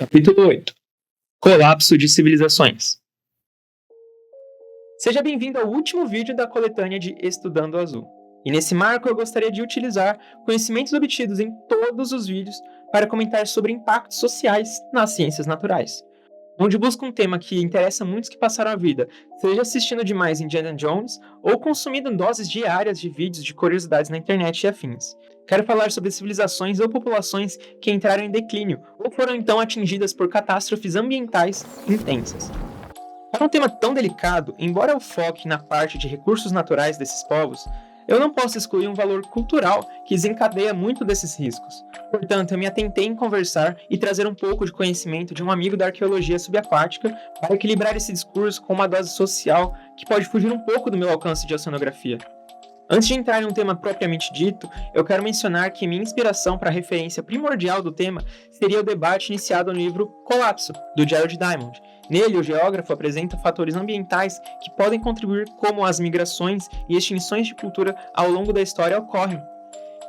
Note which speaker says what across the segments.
Speaker 1: Capítulo 8. Colapso de civilizações. Seja bem-vindo ao último vídeo da coletânea de Estudando o Azul. E nesse marco eu gostaria de utilizar conhecimentos obtidos em todos os vídeos para comentar sobre impactos sociais nas ciências naturais, onde busco um tema que interessa muitos que passaram a vida, seja assistindo demais Indiana Jones ou consumindo doses diárias de vídeos de curiosidades na internet e afins. Quero falar sobre civilizações ou populações que entraram em declínio ou foram então atingidas por catástrofes ambientais intensas. Para um tema tão delicado, embora eu foque na parte de recursos naturais desses povos, eu não posso excluir um valor cultural que desencadeia muito desses riscos. Portanto, eu me atentei em conversar e trazer um pouco de conhecimento de um amigo da arqueologia subaquática para equilibrar esse discurso com uma dose social que pode fugir um pouco do meu alcance de oceanografia. Antes de entrar em um tema propriamente dito, eu quero mencionar que minha inspiração para a referência primordial do tema seria o debate iniciado no livro Colapso, do Jared Diamond. Nele, o geógrafo apresenta fatores ambientais que podem contribuir como as migrações e extinções de cultura ao longo da história ocorrem.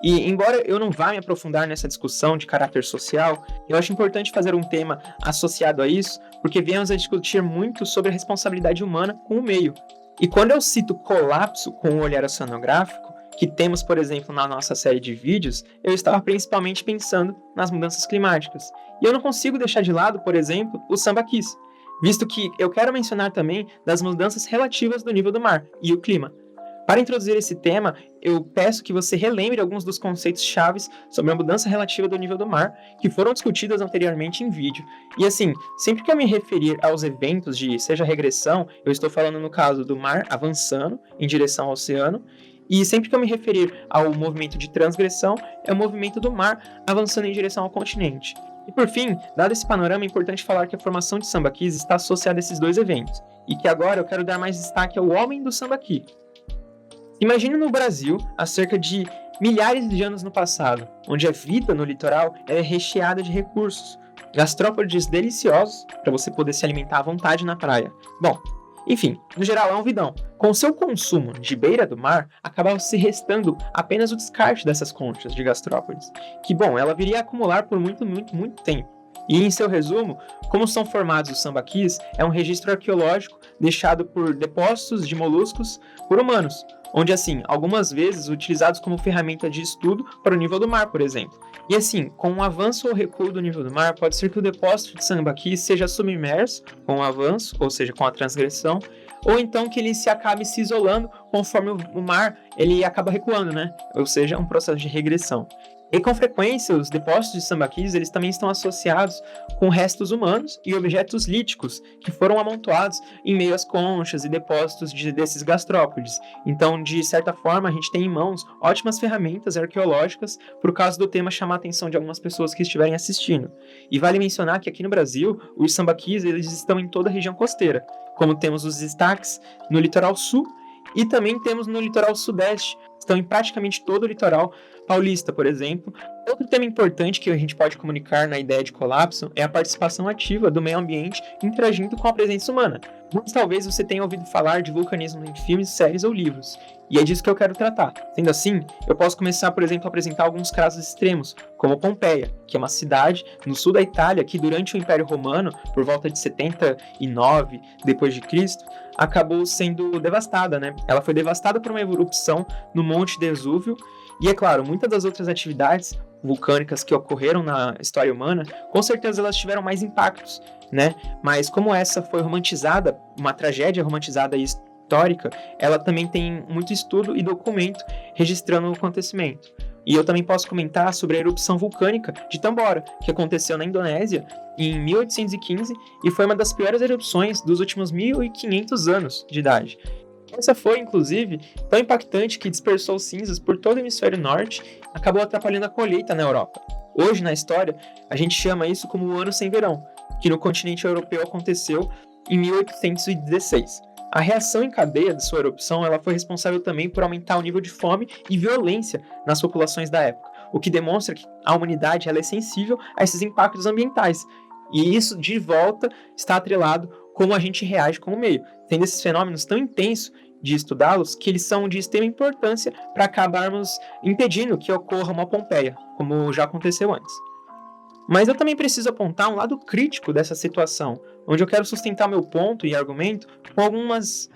Speaker 1: E, embora eu não vá me aprofundar nessa discussão de caráter social, eu acho importante fazer um tema associado a isso, porque viemos a discutir muito sobre a responsabilidade humana com o meio. E quando eu cito colapso com o olhar oceanográfico, que temos, por exemplo, na nossa série de vídeos, eu estava principalmente pensando nas mudanças climáticas. E eu não consigo deixar de lado, por exemplo, os sambaquis, visto que eu quero mencionar também das mudanças relativas do nível do mar e o clima. Para introduzir esse tema, eu peço que você relembre alguns dos conceitos chaves sobre a mudança relativa do nível do mar, que foram discutidos anteriormente em vídeo. E assim, sempre que eu me referir aos eventos de seja regressão, eu estou falando no caso do mar avançando em direção ao oceano, e sempre que eu me referir ao movimento de transgressão, é o movimento do mar avançando em direção ao continente. E por fim, dado esse panorama, é importante falar que a formação de sambaquis está associada a esses dois eventos, e que agora eu quero dar mais destaque ao homem do sambaqui. Imagine no Brasil, há cerca de milhares de anos no passado, onde a vida no litoral é recheada de recursos, gastrópodes deliciosos para você poder se alimentar à vontade na praia. Bom, enfim, no geral é um vidão. Com seu consumo de beira do mar, acabava se restando apenas o descarte dessas conchas de gastrópodes, que, bom, ela viria a acumular por muito tempo. E em seu resumo, como são formados os sambaquis, é um registro arqueológico deixado por depósitos de moluscos por humanos, onde, assim, algumas vezes utilizados como ferramenta de estudo para o nível do mar, por exemplo. E assim, com o avanço ou recuo do nível do mar, pode ser que o depósito de sambaqui seja submerso com o avanço, ou seja, com a transgressão, ou então que ele se acabe se isolando conforme o mar ele acaba recuando, né? Ou seja, um processo de regressão. E com frequência, os depósitos de sambaquis eles também estão associados com restos humanos e objetos líticos que foram amontoados em meio às conchas e depósitos desses gastrópodes. Então, de certa forma, a gente tem em mãos ótimas ferramentas arqueológicas para o caso do tema chamar a atenção de algumas pessoas que estiverem assistindo. E vale mencionar que aqui no Brasil, os sambaquis eles estão em toda a região costeira, como temos os destaques no litoral sul e também temos no litoral sudeste, estão em praticamente todo o litoral paulista, por exemplo. Outro tema importante que a gente pode comunicar na ideia de colapso é a participação ativa do meio ambiente interagindo com a presença humana. Muitos talvez você tenha ouvido falar de vulcanismo em filmes, séries ou livros, e é disso que eu quero tratar. Sendo assim, eu posso começar, por exemplo, a apresentar alguns casos extremos, como Pompeia, que é uma cidade no sul da Itália que durante o Império Romano, por volta de 79 d.C., acabou sendo devastada, né? Ela foi devastada por uma erupção no Monte Vesúvio, e é claro, muitas das outras atividades vulcânicas que ocorreram na história humana, com certeza elas tiveram mais impactos, né? Mas como essa foi romantizada, uma tragédia romantizada e histórica, ela também tem muito estudo e documento registrando o acontecimento. E eu também posso comentar sobre a erupção vulcânica de Tambora, que aconteceu na Indonésia em 1815 e foi uma das piores erupções dos últimos 1500 anos de idade. Essa foi, inclusive, tão impactante que dispersou cinzas por todo o hemisfério norte e acabou atrapalhando a colheita na Europa. Hoje, na história, a gente chama isso como o Ano Sem Verão, que no continente europeu aconteceu em 1816. A reação em cadeia de sua erupção ela foi responsável também por aumentar o nível de fome e violência nas populações da época, o que demonstra que a humanidade ela é sensível a esses impactos ambientais. E isso, de volta, está atrelado como a gente reage com o meio, tendo esses fenômenos tão intensos de estudá-los que eles são de extrema importância para acabarmos impedindo que ocorra uma Pompeia, como já aconteceu antes. Mas eu também preciso apontar um lado crítico dessa situação, onde eu quero sustentar meu ponto e argumento com algumas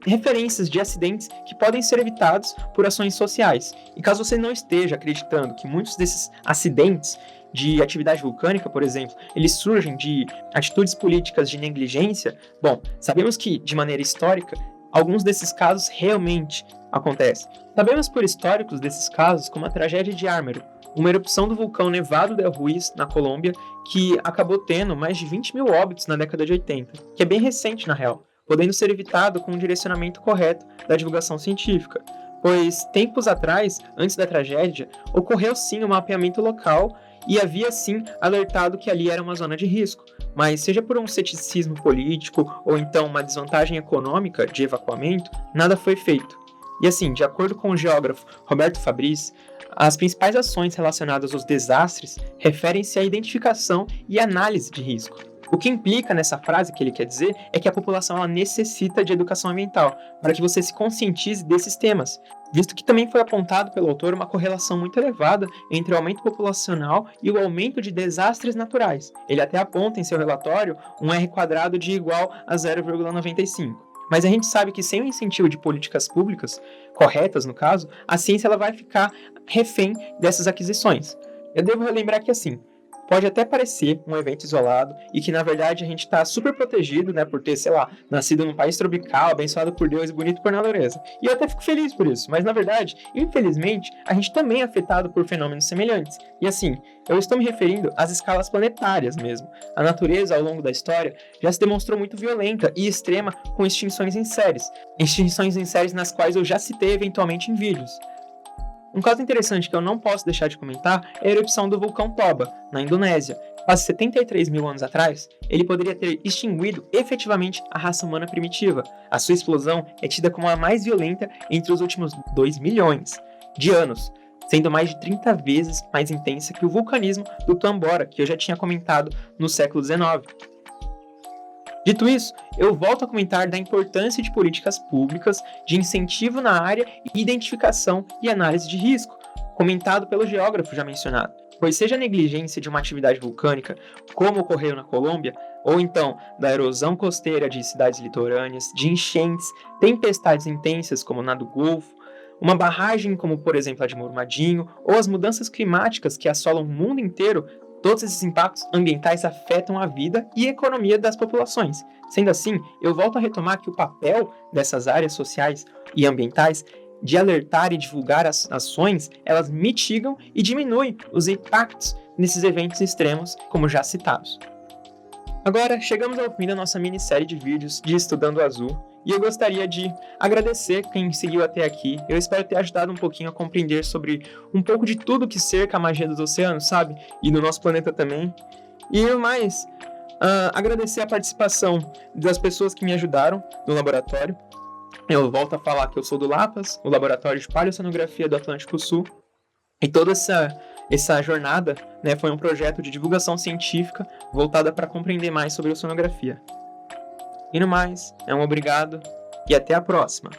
Speaker 1: referências de acidentes que podem ser evitados por ações sociais. E caso você não esteja acreditando que muitos desses acidentes de atividade vulcânica, por exemplo, eles surgem de atitudes políticas de negligência, bom, sabemos que, de maneira histórica, alguns desses casos realmente acontecem. Sabemos por históricos desses casos como a tragédia de Armero, uma erupção do vulcão Nevado del Ruiz, na Colômbia, que acabou tendo mais de 20 mil óbitos na década de 80, que é bem recente na real, podendo ser evitado com um direcionamento correto da divulgação científica, pois tempos atrás, antes da tragédia, ocorreu sim um mapeamento local e havia sim alertado que ali era uma zona de risco, mas seja por um ceticismo político ou então uma desvantagem econômica de evacuamento, nada foi feito. E assim, de acordo com o geógrafo Roberto Fabris, as principais ações relacionadas aos desastres referem-se à identificação e análise de risco. O que implica nessa frase que ele quer dizer é que a população ela necessita de educação ambiental para que você se conscientize desses temas, visto que também foi apontado pelo autor uma correlação muito elevada entre o aumento populacional e o aumento de desastres naturais. Ele até aponta em seu relatório um R² de igual a 0,95. Mas a gente sabe que sem o incentivo de políticas públicas, corretas no caso, a ciência ela vai ficar refém dessas aquisições. Eu devo relembrar que assim, pode até parecer um evento isolado e que na verdade a gente está super protegido, né, por ter, sei lá, nascido num país tropical, abençoado por Deus e bonito por natureza. E eu até fico feliz por isso, mas na verdade, infelizmente, a gente também é afetado por fenômenos semelhantes. E assim, eu estou me referindo às escalas planetárias mesmo. A natureza, ao longo da história, já se demonstrou muito violenta e extrema com extinções em séries nas quais eu já citei eventualmente em vídeos. Um caso interessante que eu não posso deixar de comentar é a erupção do vulcão Toba, na Indonésia. Quase 73 mil anos atrás, ele poderia ter extinguido efetivamente a raça humana primitiva. A sua explosão é tida como a mais violenta entre os últimos 2 milhões de anos, sendo mais de 30 vezes mais intensa que o vulcanismo do Tambora, que eu já tinha comentado no século XIX. Dito isso, eu volto a comentar da importância de políticas públicas de incentivo na área e identificação e análise de risco, comentado pelo geógrafo já mencionado, pois seja a negligência de uma atividade vulcânica, como ocorreu na Colômbia, ou então da erosão costeira de cidades litorâneas, de enchentes, tempestades intensas como na do Golfo, uma barragem como por exemplo a de Brumadinho, ou as mudanças climáticas que assolam o mundo inteiro, todos esses impactos ambientais afetam a vida e a economia das populações. Sendo assim, eu volto a retomar que o papel dessas áreas sociais e ambientais de alertar e divulgar as ações, elas mitigam e diminuem os impactos nesses eventos extremos, como já citados. Agora, chegamos ao fim da nossa minissérie de vídeos de Estudando Azul, e eu gostaria de agradecer quem seguiu até aqui. Eu espero ter ajudado um pouquinho a compreender sobre um pouco de tudo que cerca a magia dos oceanos, sabe? E do nosso planeta também. E mais, agradecer a participação das pessoas que me ajudaram no laboratório. Eu volto a falar que eu sou do LAPAS, o Laboratório de Paleoceanografia do Atlântico Sul. E toda essa jornada, né, foi um projeto de divulgação científica voltada para compreender mais sobre oceanografia. E no mais, um obrigado e até a próxima!